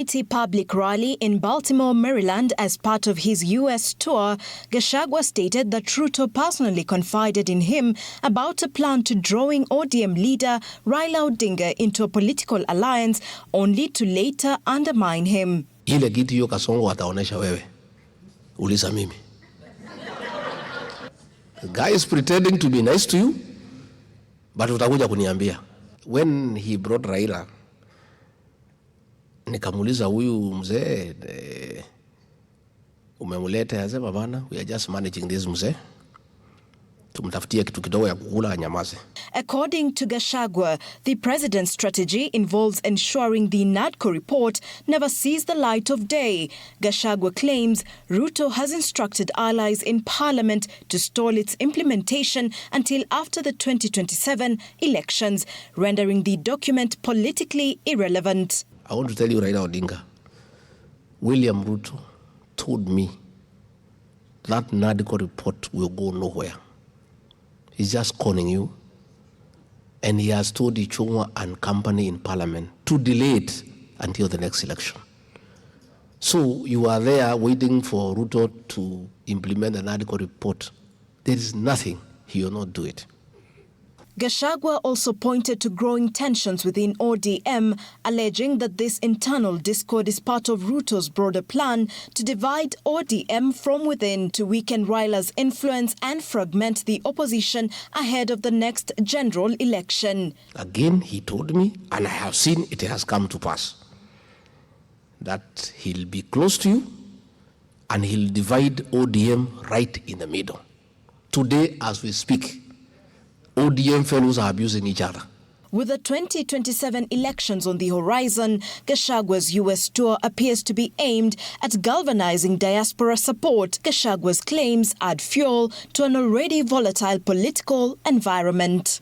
Public rally in Baltimore, Maryland as part of his U.S. tour, Gachagua stated that Ruto personally confided in him about a plan to drawing ODM leader Raila Odinga into a political alliance, only to later undermine him. Ile kitu hiyo Kasongo ataonesha wewe. Uliza mimi. The guy is pretending to be nice to you, but utakuja kuniambia. When he brought Raila, nikamuliza huyu mzee umemuleta, asema bana, we are just managing this mzee, tumtafutie kitu kidogo ya kukula anyamaze. According to Gachagua, the president's strategy involves ensuring the NADCO report never sees the light of day. Gachagua claims Ruto has instructed allies in parliament to stall its implementation until after the 2027 elections, rendering the document politically irrelevant. I want to tell you, Raila Odinga, William Ruto told me that NADCO report will go nowhere. He's just conning you. And he has told Gachagua and company in parliament to delay it until the next election. So you are there waiting for Ruto to implement the NADCO report. There is nothing, he will not do it. Gachagua also pointed to growing tensions within ODM, alleging that this internal discord is part of Ruto's broader plan to divide ODM from within to weaken Raila's influence and fragment the opposition ahead of the next general election. Again, he told me, and I have seen it has come to pass, that he'll be close to you and he'll divide ODM right in the middle. Today, as we speak, ODM fellows are abusing each other. With the 2027 elections on the horizon, Gachagua's U.S. tour appears to be aimed at galvanizing diaspora support. Gachagua's claims add fuel to an already volatile political environment.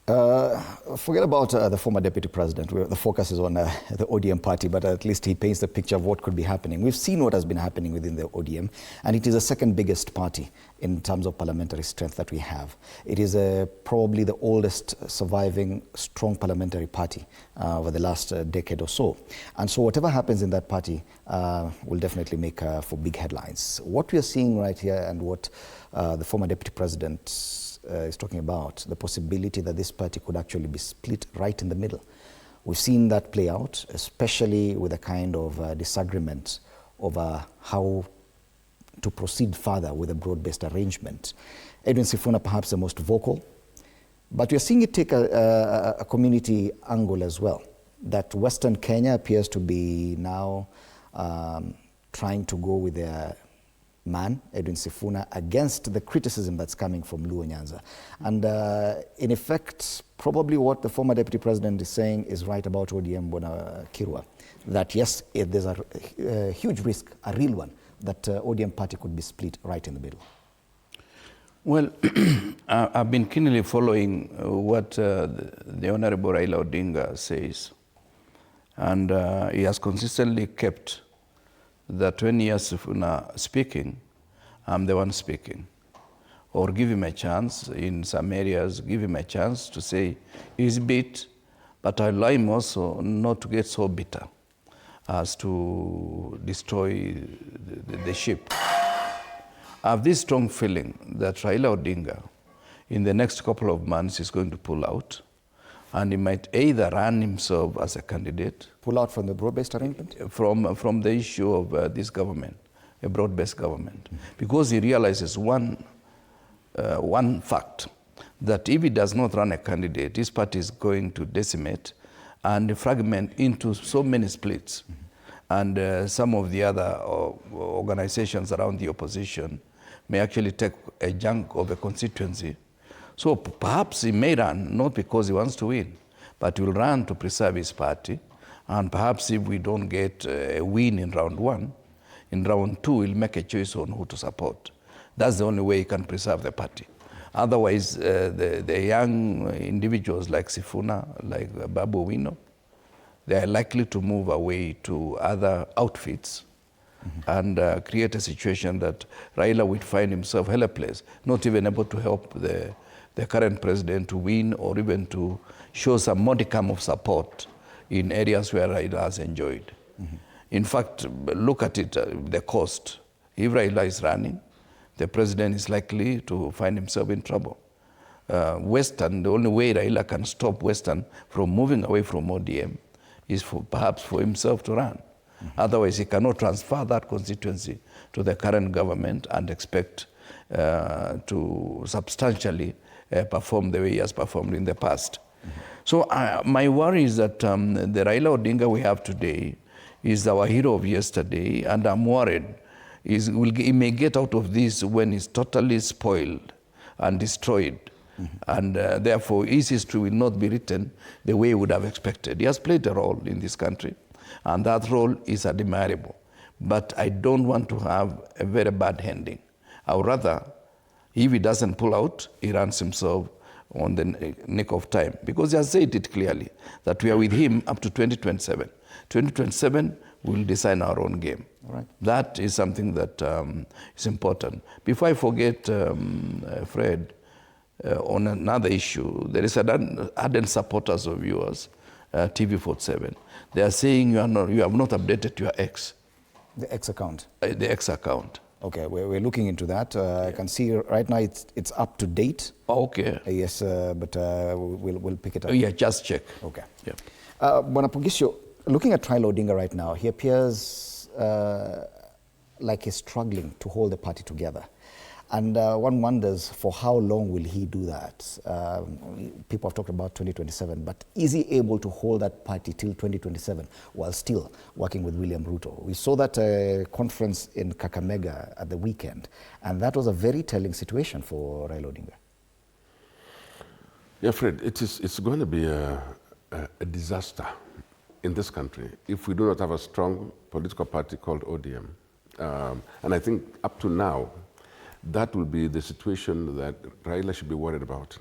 Forget about the former deputy president. The focus is on the ODM party, but at least he paints the picture of what could be happening. We've seen what has been happening within the ODM, and it is the second biggest party in terms of parliamentary strength that we have. It is probably the oldest surviving strong parliamentary party over the last decade or so. And so whatever happens in that party will definitely make for big headlines. What we are seeing right here and what the former deputy president is talking about, the possibility that this party could actually be split right in the middle. We've seen that play out, especially with a kind of disagreement over how to proceed further with a broad-based arrangement. Edwin Sifuna perhaps the most vocal, but we're seeing it take a community angle as well, that Western Kenya appears to be now trying to go with their man, Edwin Sifuna, against the criticism that's coming from Luo Nyanza. And in effect, probably what the former deputy president is saying is right about ODM Bona Kirwa, that yes, there's a huge risk, a real one, that ODM party could be split right in the middle. Well, I've been keenly following what the Honorable Raila Odinga says. And he has consistently kept that when he hears Sifuna speaking, I'm the one speaking. Or give him a chance, in some areas, give him a chance to say he's bit, but I allow him also not to get so bitter as to destroy the ship. I have this strong feeling that Raila Odinga, in the next couple of months, is going to pull out, and he might either run himself as a candidate. Pull out from the broad-based arrangement? From the issue of this government, a broad-based government. Because he realizes one fact, that if he does not run a candidate, his party is going to decimate and fragment into so many splits. And some of the other organizations around the opposition may actually take a chunk of a constituency. So perhaps he may run, not because he wants to win, but he will run to preserve his party. And perhaps if we don't get a win in round one, in round two, he'll make a choice on who to support. That's the only way he can preserve the party. Otherwise, the young individuals like Sifuna, like Babu Wino, they are likely to move away to other outfits and create a situation that Raila would find himself helpless, not even able to help the current president to win or even to show some modicum of support in areas where Raila has enjoyed. In fact, look at it, the cost. If Raila is running, the president is likely to find himself in trouble. Western, the only way Raila can stop Western from moving away from ODM is perhaps for himself to run. Otherwise, he cannot transfer that constituency to the current government and expect to substantially perform the way he has performed in the past. So my worry is that the Raila Odinga we have today is our hero of yesterday, and I'm worried he may get out of this when he's totally spoiled and destroyed. And therefore, his history will not be written the way he would have expected. He has played a role in this country, and that role is admirable. But I don't want to have a very bad ending. I would rather, if he doesn't pull out, he runs himself on the nick of time. Because he has said it clearly, that we are with him up to 2027. 2027, we'll design our own game. Right. That is something that is important. Before I forget, Fred, on another issue, there is ardent supporters of yours, TV47. They are saying you have not updated your X. The X account? The X account. Okay, we're looking into that. I can see right now it's up to date. Oh, okay. Yes, but we'll pick it up. Yeah, just check. Okay. Yeah. Bwana Pugisho, looking at Raila Odinga right now, he appears like he's struggling to hold the party together. And one wonders, for how long will he do that? People have talked about 2027, but is he able to hold that party till 2027 while still working with William Ruto? We saw that conference in Kakamega at the weekend, and that was a very telling situation for Raila Odinga. Yeah, Fred, it's going to be a disaster in this country if we do not have a strong political party called ODM. And I think up to now, that will be the situation that Raila should be worried about.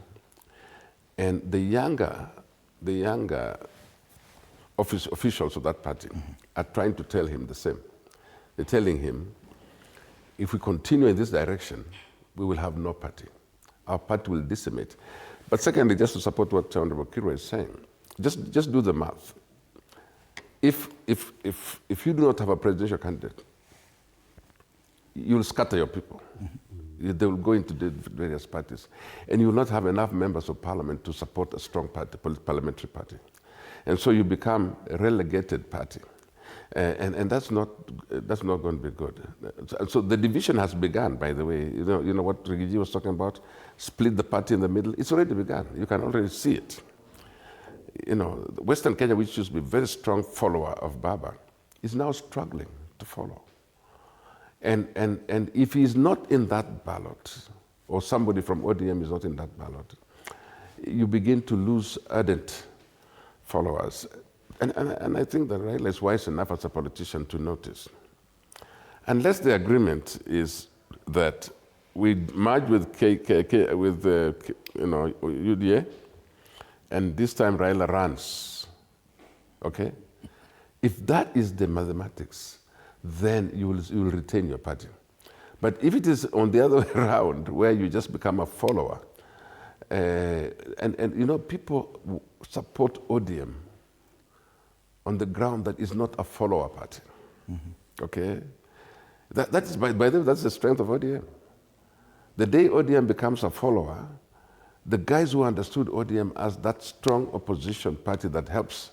And the younger officials of that party are trying to tell him the same. They're telling him, if we continue in this direction, we will have no party. Our party will decimate. But secondly, just to support what Honorable Kirwa is saying, just do the math. If you do not have a presidential candidate, you'll scatter your people. They will go into the various parties. And you will not have enough members of parliament to support a strong party, parliamentary party. And so you become a relegated party. And that's not going to be good. So the division has begun, by the way. You know what Rigiji was talking about? Split the party in the middle. It's already begun. You can already see it. You know, Western Kenya, which used to be a very strong follower of BAMBA, is now struggling to follow. And if he's not in that ballot, or somebody from ODM is not in that ballot, you begin to lose ardent followers. And I think that Raila is wise enough as a politician to notice. Unless the agreement is that we merge with UDA, and this time Raila runs, okay? If that is the mathematics, then you will retain your party. But if it is on the other way around, where you just become a follower, and you know, people support ODM on the ground that is not a follower party, okay? That is, by the way, that's the strength of ODM. The day ODM becomes a follower, the guys who understood ODM as that strong opposition party that helps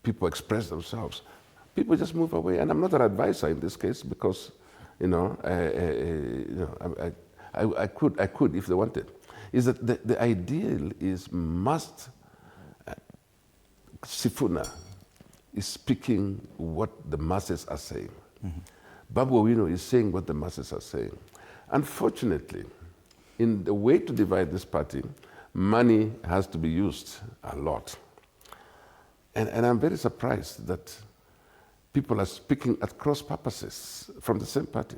people express themselves, people just move away. And I'm not an advisor in this case because, I could if they wanted. Is that the ideal is Sifuna is speaking what the masses are saying. Babu Owino is saying what the masses are saying. Unfortunately, in the way to divide this party, money has to be used a lot. And I'm very surprised that people are speaking at cross purposes from the same party.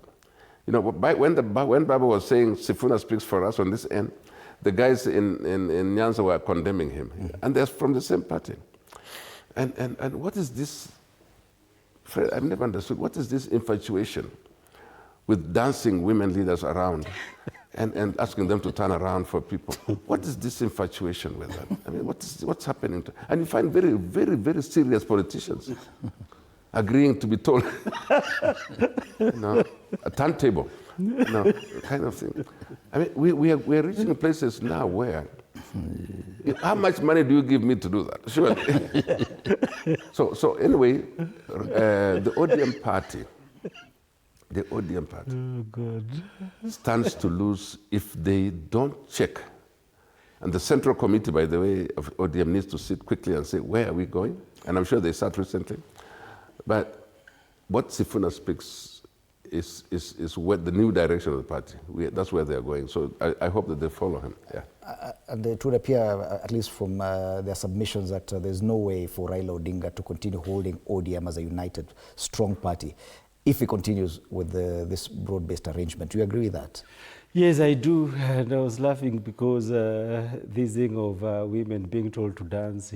You know, when Baba was saying Sifuna speaks for us on this end, the guys in Nyanza were condemning him. And they're from the same party. And what is this, Fred, I've never understood, what is this infatuation with dancing women leaders around and asking them to turn around for people. What is this infatuation with them? I mean, what's happening? And you find very, very, very serious politicians agreeing to be told, a turntable, kind of thing. I mean, we are reaching places now where, how much money do you give me to do that? Sure. So anyway, the ODM Party, stands to lose if they don't check. And the Central Committee, by the way, of ODM needs to sit quickly and say, where are we going? And I'm sure they sat recently. But what Sifuna speaks is what the new direction of the party. That's where they're going. So I hope that they follow him. Yeah. And it would appear, at least from their submissions, that there's no way for Raila Odinga to continue holding ODM as a united, strong party if he continues with this broad-based arrangement. Do you agree with that? Yes, I do. And I was laughing because this thing of women being told to dance,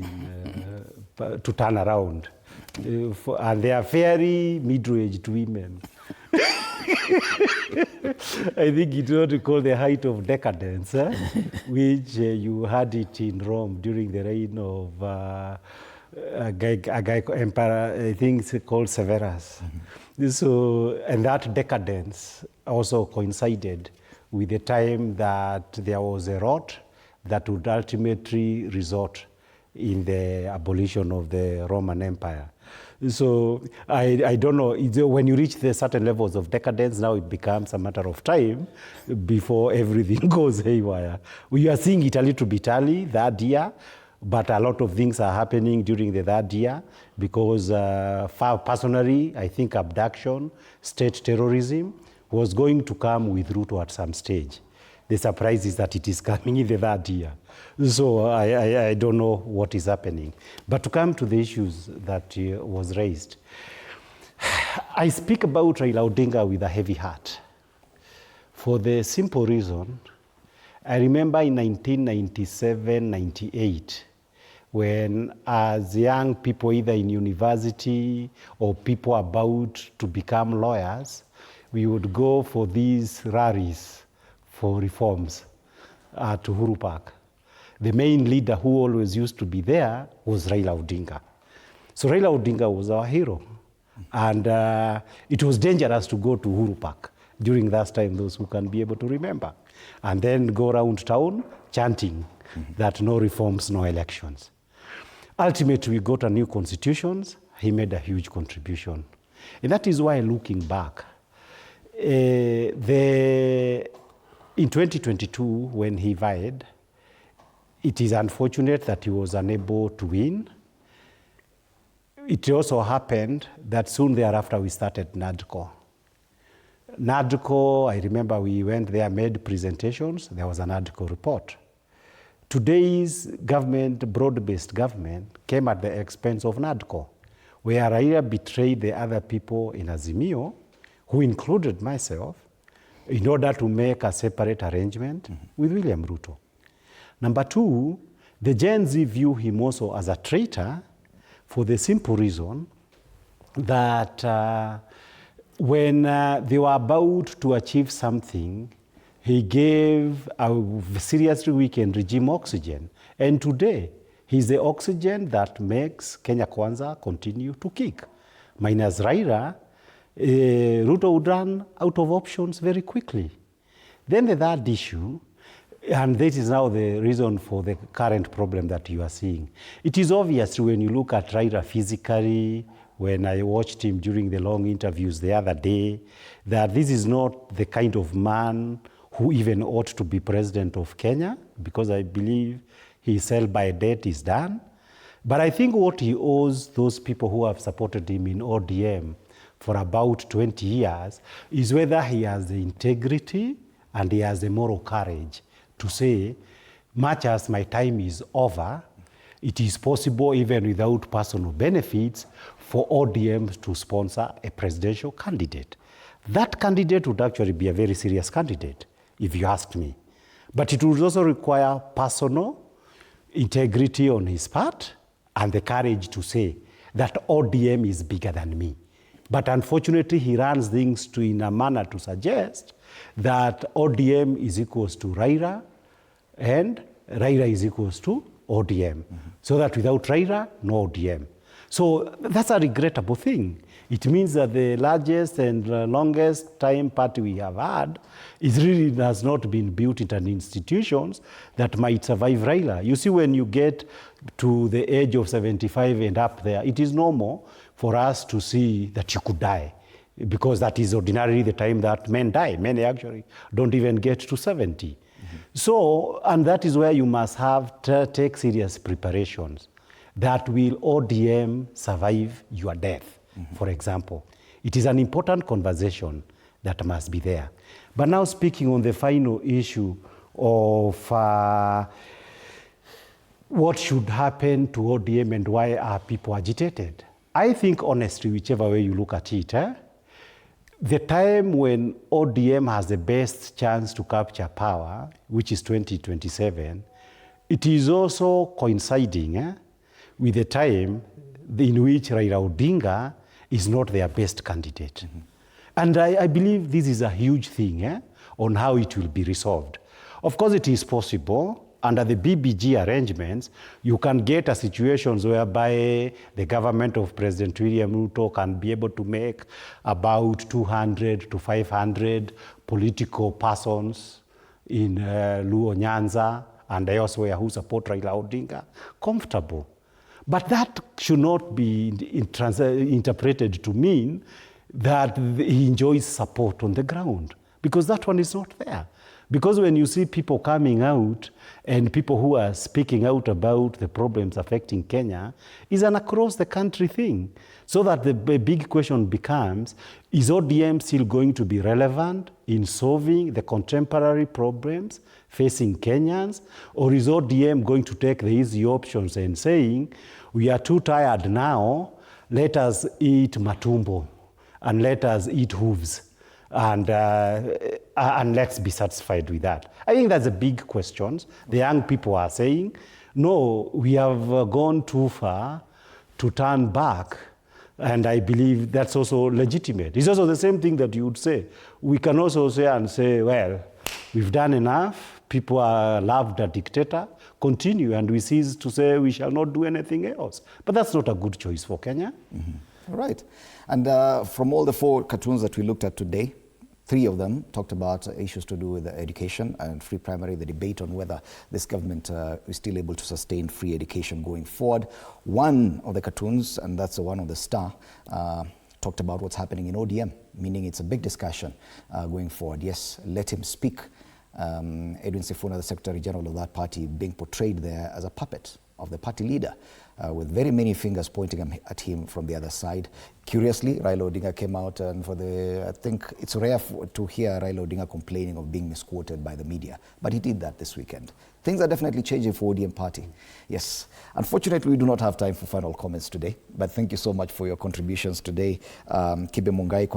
to turn around, and they are very middle-aged women. I think it's what we call the height of decadence, which you had it in Rome during the reign of a guy emperor, I think it's called Severus. So, and that decadence also coincided with the time that there was a rot that would ultimately result in the abolition of the Roman Empire. So I don't know, when you reach the certain levels of decadence, now it becomes a matter of time before everything goes haywire. We are seeing it a little bit early, that year, but a lot of things are happening during the third year because personally, I think abduction, state terrorism was going to come with Ruto at some stage. The surprise is that it is coming in the third year. So I don't know what is happening. But to come to the issues that was raised, I speak about Raila Odinga with a heavy heart for the simple reason, I remember in 1997-98, when as young people either in university or people about to become lawyers, we would go for these rallies for reforms at Uhuru Park. The main leader who always used to be there was Raila Odinga. So Raila Odinga was our hero. And it was dangerous to go to Uhuru Park during that time, those who can be able to remember, and then go around town chanting that no reforms, no elections. Ultimately, we got a new constitution. He made a huge contribution. And that is why, looking back, in 2022, when he vied, it is unfortunate that he was unable to win. It also happened that soon thereafter we started NADCO. NADCO, I remember we went there, made presentations, there was a NADCO report. Today's government, broad-based government, came at the expense of NADCO, where Raila betrayed the other people in Azimio, who included myself, in order to make a separate arrangement with William Ruto. Number two, the Gen Z view him also as a traitor for the simple reason that when they were about to achieve something, he gave a seriously weakened regime oxygen. And today, he's the oxygen that makes Kenya Kwanza continue to kick. Minus Raila, Ruto would run out of options very quickly. Then the third issue, and this is now the reason for the current problem that you are seeing. It is obvious when you look at Raila physically, when I watched him during the long interviews the other day, that this is not the kind of man who even ought to be president of Kenya, because I believe his sell-by date is done. But I think what he owes those people who have supported him in ODM for about 20 years is whether he has the integrity and he has the moral courage to say, much as my time is over, it is possible, even without personal benefits, for ODM to sponsor a presidential candidate. That candidate would actually be a very serious candidate, if you ask me. But it would also require personal integrity on his part and the courage to say that ODM is bigger than me. But unfortunately, he runs things in a manner to suggest that ODM is equals to Raila and Raila is equals to ODM. So that without Raila, no ODM. So that's a regrettable thing. It means that the largest and longest time party we have had really has not been built into institutions that might survive Raila. You see, when you get to the age of 75 and up there, it is normal for us to see that you could die, because that is ordinarily the time that men die. Men actually don't even get to 70. So, and that is where you must have take serious preparations. That will ODM survive your death, for example. It is an important conversation that must be there. But now speaking on the final issue of what should happen to ODM and why are people agitated? I think honestly, whichever way you look at it, the time when ODM has the best chance to capture power, which is 2027, it is also coinciding with the time in which Raila Odinga is not their best candidate. And I believe this is a huge thing on how it will be resolved. Of course, it is possible. Under the BBG arrangements, you can get a situations whereby the government of President William Ruto can be able to make about 200 to 500 political persons in Luo Nyanza and elsewhere who support Raila Odinga comfortable. But that should not be interpreted to mean that he enjoys support on the ground, because that one is not there. Because when you see people coming out and people who are speaking out about the problems affecting Kenya, is an across the country thing. So that the big question becomes, is ODM still going to be relevant in solving the contemporary problems facing Kenyans? Or is ODM going to take the easy options and saying, we are too tired now, let us eat matumbo and let us eat hooves. And let's be satisfied with that. I think that's a big question. The young people are saying, no, we have gone too far to turn back. And I believe that's also legitimate. It's also the same thing that you would say. We can also say, well, we've done enough. People are loved a dictator. Continue, and we cease to say we shall not do anything else. But that's not a good choice for Kenya. All right. And from all the 4 cartoons that we looked at today, 3 of them talked about issues to do with education and free primary, the debate on whether this government is still able to sustain free education going forward. One of the cartoons, and that's the one on the Star, talked about what's happening in ODM, meaning it's a big discussion going forward. Yes, let him speak. Edwin Sifuna, the Secretary General of that party, being portrayed there as a puppet of the party leader, with very many fingers pointing at him from the other side. Curiously, Raila Odinga came out, and I think it's rare to hear Raila Odinga complaining of being misquoted by the media, but he did that this weekend. Things are definitely changing for ODM Party. Yes, unfortunately, we do not have time for final comments today, but thank you so much for your contributions today. Kibe Mungai.